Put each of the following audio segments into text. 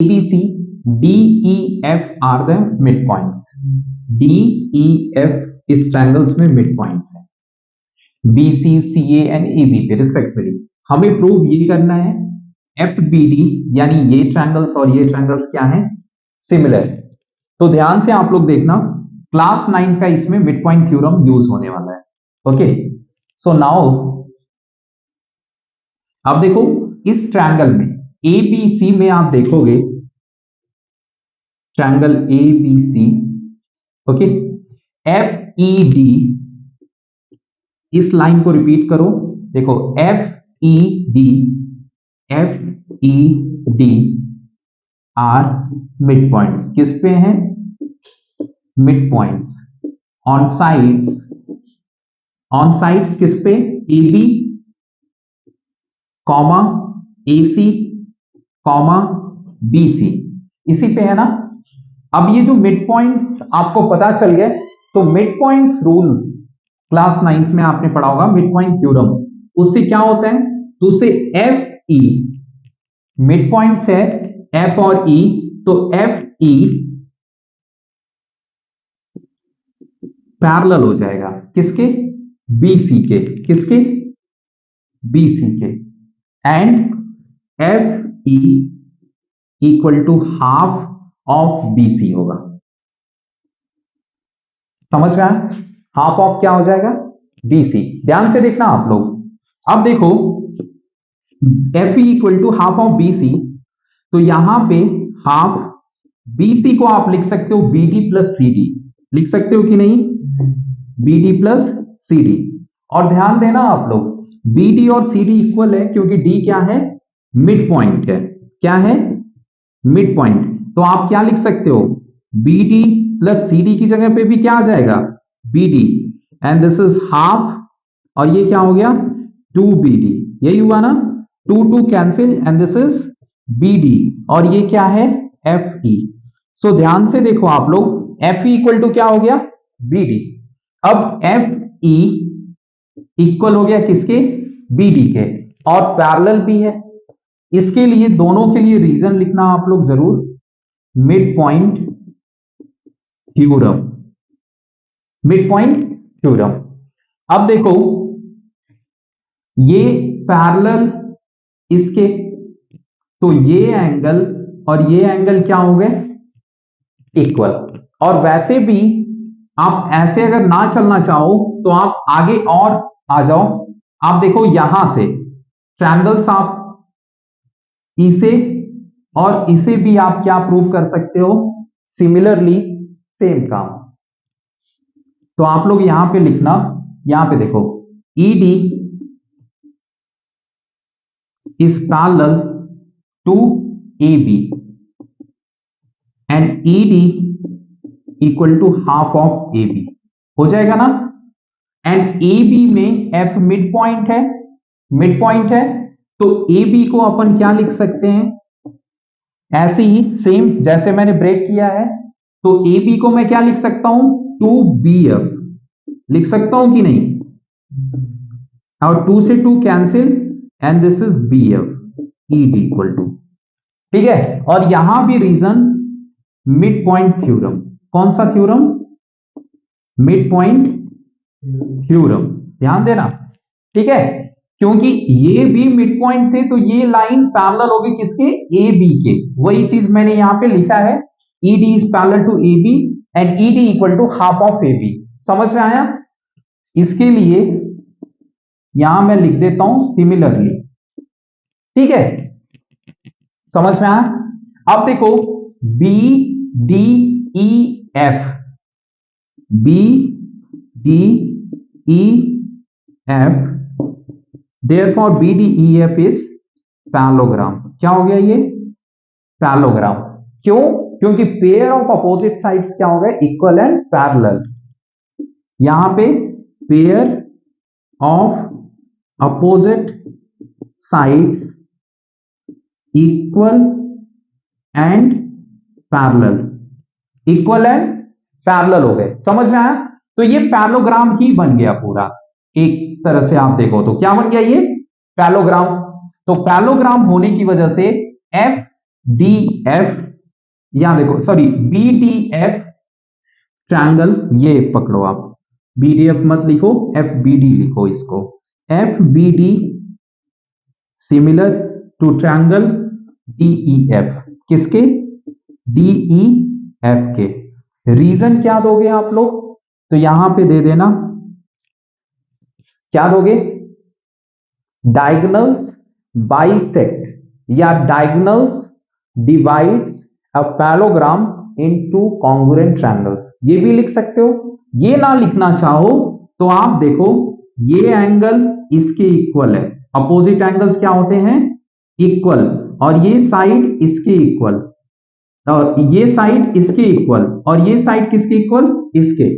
ABC, DEF are the midpoints. DEF इस triangles में midpoints है. BC, CA and AB पे रिस्पेक्टिवली हमें प्रूव ये करना है FBD यानी ये ट्रायंगल्स और ये ट्रायंगल्स क्या है, सिमिलर. तो ध्यान से आप लोग देखना, क्लास 9 का इसमें मिड पॉइंट थ्योरम यूज होने वाला है. ओके, सो नाउ अब देखो इस ट्रायंगल में ABC में आप देखोगे ट्रायंगल ABC, ओके, FED, इस लाइन को रिपीट करो, देखो FED आर मिड पॉइंट्स. किस पे हैं, मिड पॉइंट्स. ऑन साइड्स किस पे, AB comma AC comma BC, इसी पे है ना. अब ये जो मिड पॉइंट्स आपको पता चल गए, तो mid points rule class 9th में आपने पढ़ा होगा, मिड पॉइंट थ्योरम. उससे क्या होता है, तो उससे FE, मिड पॉइंट्स है F और E, तो FE पैरेलल हो जाएगा किसके, BC के. किसके, BC के. And FE equal to half of BC होगा. समझ रहा है, हाफ ऑफ क्या हो जाएगा, BC. ध्यान से देखना आप लोग. अब देखो FE equal to half of BC, तो यहां पे हाफ BC को आप लिख सकते हो BD प्लस CD, लिख सकते हो कि नहीं, BD प्लस CD. और ध्यान देना आप लोग, BD और CD इक्वल है क्योंकि D क्या है, मिड पॉइंट है. क्या है, मिड पॉइंट. तो आप क्या लिख सकते हो, BD प्लस CD की जगह पे भी क्या आ जाएगा, BD, and this is half, और ये क्या हो गया, 2BD. यही हुआ ना, 2 cancel and this is BD, और ये क्या है, FE. सो ध्यान से देखो आप लोग, FE इक्वल टू क्या हो गया, BD. अब FE इक्वल हो गया किसके, BD के, और पैरेलल भी है. इसके लिए दोनों के लिए रीजन लिखना आप लोग जरूर, mid point theorem. Mid point theorem. अब देखो ये पैरेलल इसके, तो ये एंगल और ये एंगल क्या हो गए, इक्वल. और वैसे भी आप ऐसे अगर ना चलना चाहो तो आप आगे और आ जाओ. आप देखो यहां से ट्रायंगल्स आप इसे और इसे भी आप क्या प्रूव कर सकते हो, सिमिलरली सेम काम. तो आप लोग यहां पे लिखना, यहां पे देखो ED is parallel to AB and ED equal to half of AB हो जाएगा ना. एंड AB में F मिड पॉइंट है, मिड पॉइंट है, तो AB को अपन क्या लिख सकते हैं, ऐसे ही सेम जैसे मैंने ब्रेक किया है, तो AB को मैं क्या लिख सकता हूं, 2BF लिख सकता हूं कि नहीं, और 2 से 2 cancel and this is BF, ED equal to. ठीक है, और यहां भी रीजन मिड पॉइंट थ्योरम. कौन सा थ्योरम, मिड पॉइंट थ्योरम. ध्यान देना, ठीक है, क्योंकि ये भी मिड पॉइंट थे, तो ये लाइन पैरेलल होगी किसके, AB के. वही चीज मैंने यहां पे लिखा है, ED is parallel to AB and ED equal to half of AB. समझ में आया. इसके लिए यहां मैं लिख देता हूं सिमिलरली. ठीक है, समझ में आया. अब देखो BDEF, BDEF, therefore BDEF is parallelogram. क्या हो गया ये, पैरेललोग्राम. क्यों, क्योंकि पेयर ऑफ अपोजिट साइड्स क्या हो गए, इक्वल एंड पैरेलल. यहां पे pair of opposite sides equal and parallel, equal and parallel हो गए. समझ में आया. तो ये पैरेललोग्राम ही बन गया पूरा. एक तरह से आप देखो तो क्या बन गया, ये पैरेललोग्राम. तो पैरेललोग्राम होने की वजह से F डी एफ, या देखो sorry B D F triangle, ये पकड़ो आप, बी डी एफ मत लिखो, एफ बी डी लिखो इसको, F B D similar to triangle DE F, किसके, डीई एफ के। रीजन क्या दोगे आप लोग, तो यहां पे दे देना, क्या दोगे, डायगोनल्स बाइसेक्ट या diagonals divides a parallelogram into congruent triangles, ये भी लिख सकते हो। ये ना लिखना चाहो तो आप देखो, ये एंगल इसके इक्वल है, अपोजिट एंगल्स क्या होते हैं, इक्वल, और ये साइड इसके इक्वल, और ये साइड इसके इक्वल, और ये साइड किसके इक्वल, इसके।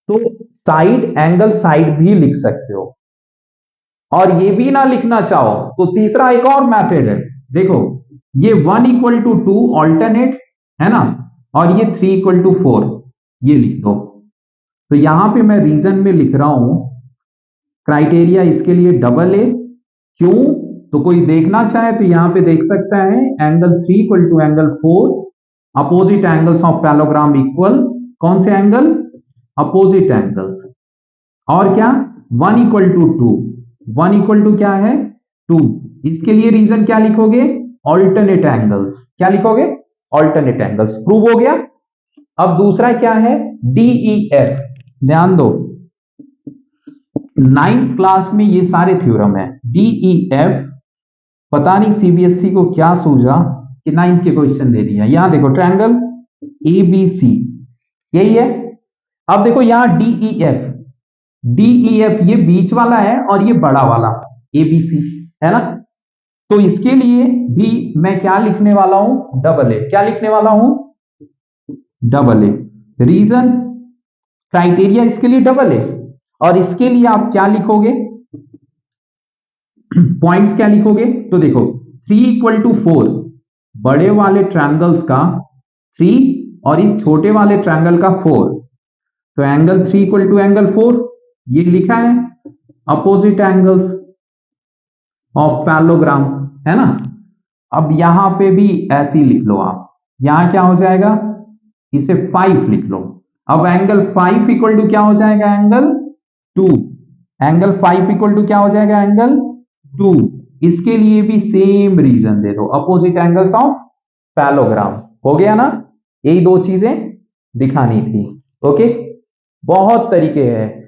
तो साइड एंगल साइड भी लिख सकते हो, और ये भी ना लिखना चाहो तो तीसरा एक और मेथड है, देखो ये 1 इक्वल टू 2 ऑल्टरनेट है ना, और ये 3 इक्वल टू 4, ये लिख दो। तो यहां पे मैं रीजन में लिख रहा हूं, क्राइटेरिया इसके लिए डबल ए, क्यों, तो कोई देखना चाहे तो यहां पे देख सकता है, angle 3 equal to angle 4, opposite angles of parallelogram equal, कौन से एंगल, अपोजिट एंगल्स, और क्या 1 इक्वल टू 2, 1 इक्वल टू क्या है 2, इसके लिए रीजन क्या लिखोगे, ऑल्टरनेट एंगल्स, क्या लिखोगे, ऑल्टरनेट एंगल्स, प्रूव हो गया। अब दूसरा क्या है, डीईएफ, ध्यान दो 9th क्लास में ये सारे थ्योरम है, डीईएफ, पता नहीं सीबीएसई को क्या सूझा कि 9th के क्वेश्चन दे दिया। यहां देखो ट्रायंगल एबीसी, यही है। अब देखो यहां डीईएफ, डीईएफ ये बीच वाला है और ये बड़ा वाला एबीसी है ना, तो इसके लिए भी मैं क्या लिखने वाला हूं, डबल ए, क्या लिखने वाला हूं, डबल ए। रीजन, क्राइटेरिया इसके लिए डबल ए, और इसके लिए आप क्या लिखोगे, पॉइंट्स क्या लिखोगे, तो देखो 3 इक्वल टू 4, बड़े वाले ट्रायंगल्स का 3 और इस छोटे वाले ट्रायंगल का 4, तो एंगल 3 इक्वल टू एंगल 4, ये लिखा है, अपोजिट एंगल्स ऑफ पैरेललोग्राम, है ना। अब यहां पे भी ऐसे ही लिख लो आप, यहां क्या हो जाएगा, इसे 5 लिख लो। अब एंगल 5 इक्वल टू क्या हो जाएगा, एंगल 2, एंगल 5 इक्वल टू क्या हो जाएगा, एंगल 2, इसके लिए भी सेम रीजन दे दो, अपोजिट एंगल्स ऑफ पैरेललोग्राम, हो गया ना, यही दो चीजें दिखानी थी। ओके, बहुत तरीके हैं।